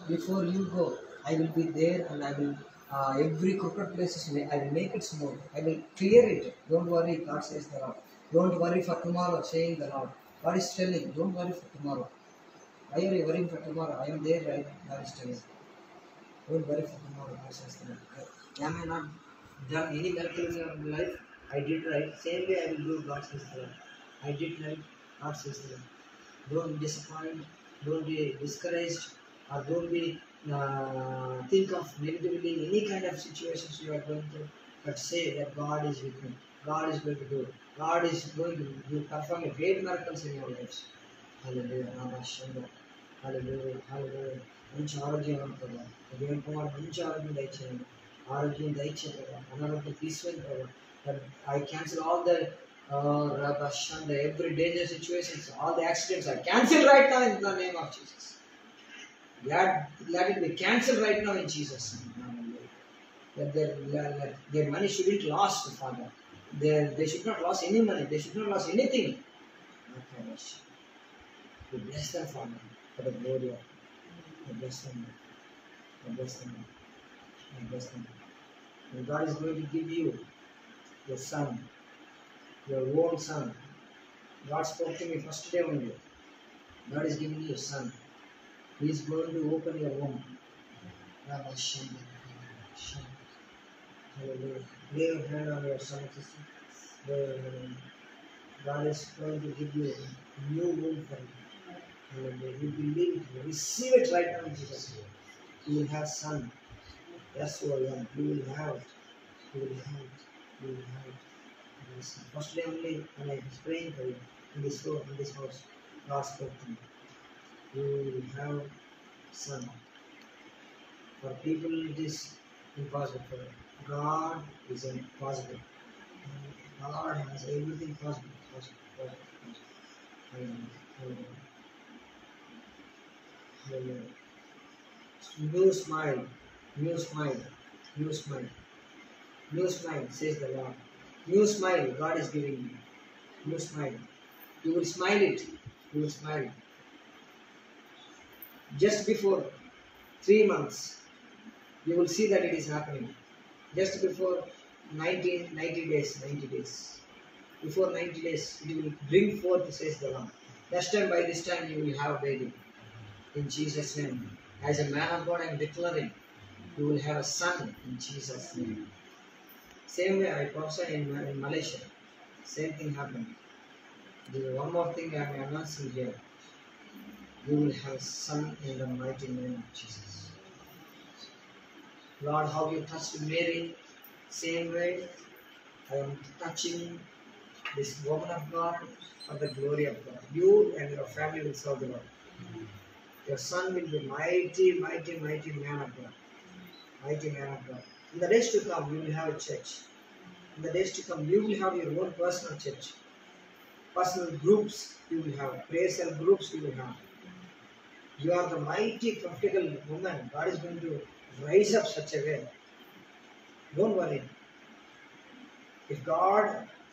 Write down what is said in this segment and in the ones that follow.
before you go, I will be there, and I will every crooked places I will make it smooth. I will clear it. Don't worry, God says the Lord. Don't worry for tomorrow, saying the Lord. God is telling, don't worry for tomorrow. Why are you worrying for tomorrow? I am there, right? God is telling. Don't worry for tomorrow, God says the Lord. Am I not done any miracle in your life? I did right. Same way I will do, God says the Lord. I did right, God says the Lord. Don't be disappointed, don't be discouraged, or don't be think of negatively any kind of situations you are going through, but say that God is with me. God is going to do it. God is going to perform great miracles in your lives. Hallelujah. Hallelujah. Hallelujah. మంచి ఆరోగ్యం ప్రభావ దేవుని కుమారు మంచి ఆరోగ్యం దయచేయండి. ఆరోగ్యం దయచేయండి ప్రభావ. అనారోగ్యం తీసివేయండి ప్రభావ. I cancel all the Rabashanda, every danger situations, all the accidents are cancelled right now in the name of Jesus. Let it be cancelled right now in Jesus' name. That their money shouldn't lose, Father. They should not lose any money. They should not lose anything. We bless them, Father, for the glory of God. We bless them. We bless them. We bless them. And God is going to give you your son, your own son. God spoke to me first day only. God is giving you a son. He is going to open your womb. Hallelujah. Lay your hand on your son, sister. God is going to give you a new womb for you. Hallelujah. You believe it. You receive it right now in Jesus' name. You will have son. Yes, you are young. You will have it. You will have it. You will have it. First day only when I was praying for you in this room, in this house, God spoke to me. You will have son. For people it is impossible. For God is impossible. God has everything possible. Hallelujah. Hallelujah. New smile, new smile, new smile, new smile, says the Lord. New smile God is giving you. New smile. You will smile it. You will smile. Just before 3 months, you will see that it is happening. Just before 90 days. Before 90 days, it will bring forth, says the Lord. Next time, by this time, you will have a baby. In Jesus' name. As a man of God, I am declaring, you will have a son in Jesus' name. Same way I prophesy in Malaysia. Same thing happened. There is one more thing I am announcing here. You will have a son in the mighty name of Jesus. Lord, how you touched Mary, same way I am touching this woman of God for the glory of God. You and your family will serve the Lord. Your son will be mighty man of God. Mighty man of God. In the days to come, you will have a church. In the days to come, you will have your own personal church. Personal groups you will have. Prayer cell groups you will have. You are the mighty practical woman. God is going to rise up such a way. Don't worry. If God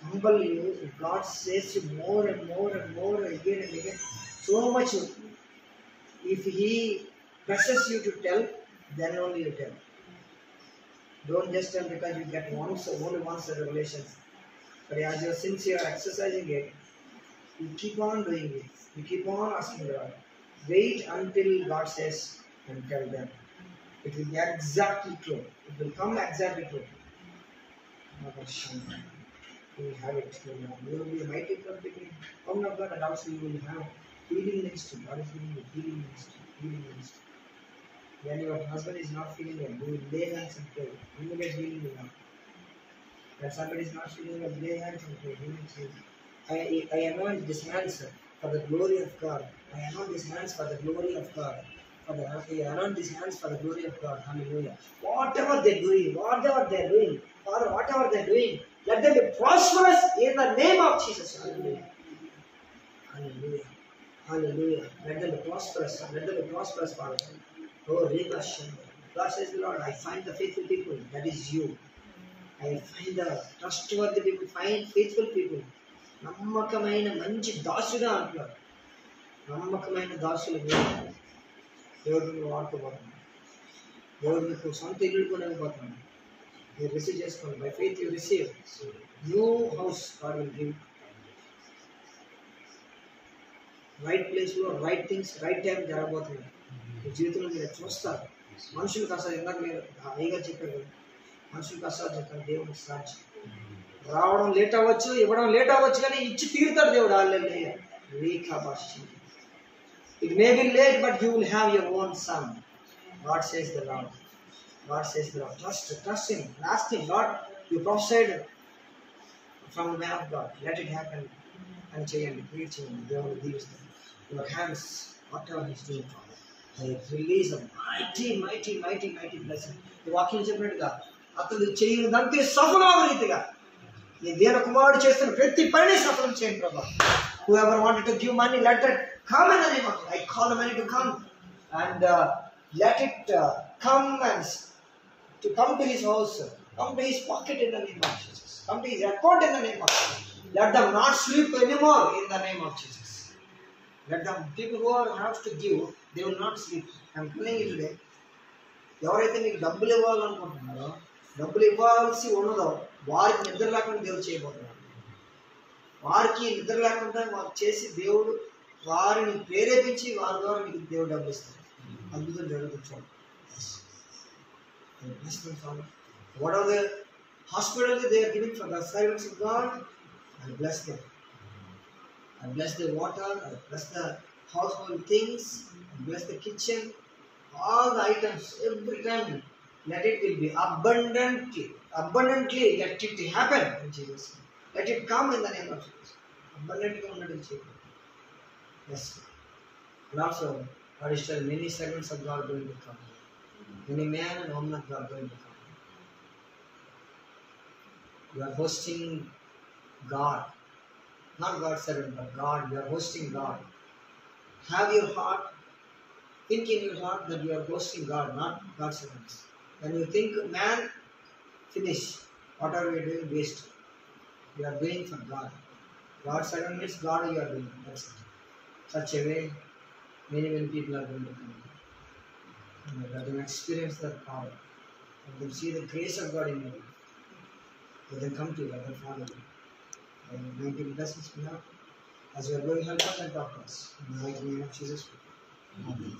humble you, if God says you more and more again and again, so much, if He presses you to tell, then only you tell. Don't just tell because you get only once the revelation. But as you are sincere exercising it, you keep on doing it. You keep on asking God. Wait until God says and tell them. It will be exactly true. It will come exactly true. You will have it. You will be a mighty prophet. Woman of God, and also you will have healing ministry. God is giving you healing ministry. When your husband is not feeling well, you will lay hands and pray. You will get healing will come. When somebody is not feeling well, lay hands and pray. He will heal. I anoint these hands for the glory of God. I anoint these hands for the glory of God. I anoint these hands for the glory of God. Hallelujah. Whatever they're doing, Father, whatever they're doing, let them be prosperous in the name of Jesus. Hallelujah. Hallelujah. Hallelujah. Let them be prosperous. Let them be prosperous, Father. Oh, Reba Shanda. God says, Lord, I find the faithful people. That is you. I find the trustworthy people. Find faithful people. నమ్మకమైన మంచి దాసుగా అంటున్నారు. నమ్మకమైన దాసులు దేవుడు నువ్వు వాడుకోబోతున్నాడు. దేవుడు నీకు సొంత ఇల్లు కూడా ఇవ్వబోతున్నాడు. మీరు రిసీవ్ చేసుకోండి. By faith you receive new house God will give. Right ప్లేస్లో రైట్ థింగ్స్ రైట్ టైం జరగబోతున్నాయి. మీ జీవితంలో మీరు చూస్తారు. మనుషులకు అసలు ఇందాక మీరు హాయిగా చెప్పారు, మనుషులకు అసలు చెప్తారు. దేవుడికి సాక్షి రావడం లేట్ అవ్వచ్చు, ఇవ్వడం లేట్ అవ్వచ్చు, కానీ ఇచ్చి తీరుతాడు దేవుడు. హల్లెలూయా. It may be late, but you will have your own son. God says the Lord. God says the Lord. Trust Him. Ask Him. Lord, you prophesied from the man of God. Let it happen. And చేయండి, preaching. దేవుడు దీవిస్తాడు. Your hands, whatever He's doing for you, I release a mighty blessing. ఈ వాక్యం చెప్పినట్టుగా అతను చేయని దానికి సఫలం రీతిగా నీ దేవుని కుమారుడు చేస్తున్న ప్రతి పని సఫలం చేయండి ప్రభా. Whoever wanted to give money, let that come in the name of Jesus. I call the money to come and let it come and to come to his house, come to his pocket in the name of Jesus, come to his account in the name of Jesus. Let them not sleep anymore in the name of Jesus. Let them, people who have to give, they will not sleep. I am telling you today, ఎవరైతే మీకు డబ్బులు ఇవ్వాలనుకుంటున్నారో, డబ్బులు ఇవ్వాల్సి ఉన్నదో వారికి నిద్ర లేకుండా దేవుడు చేయబోతున్నాడు. వారికి నిద్ర లేకుండా వారు చేసి దేవుడు వారిని ప్రేరేపించి వారి ద్వారా మీకు దేవుడు డబ్బులు ఇస్తారు. అద్భుతం జరుగుతుంది. What are the hospitals they are giving for the servants of God? I bless them. I bless the water. I bless the household things. I bless the kitchen. All the items, every time, let it will be abundantly. Let it happen in Jesus' name. Let it come in the name of Jesus. Abundantly in Jesus. Yes. And also, God is telling many servants of God going to come. Many men and women of God going to come. You are hosting God. Not God's servant, but God. You are hosting God. Have your heart. Think in your heart that you are hosting God, not God's servants. When you think, man, finish. Whatever you are doing, waste. You are doing for God. God's servant means God you are doing. That's it. Such a way, many people are going to come. Let them experience that power. Let them see the grace of God in you. Let them come to you. Let them follow you. And may He bless us now. As we are going, help us and talk to us. In the mighty name of Jesus. Amen.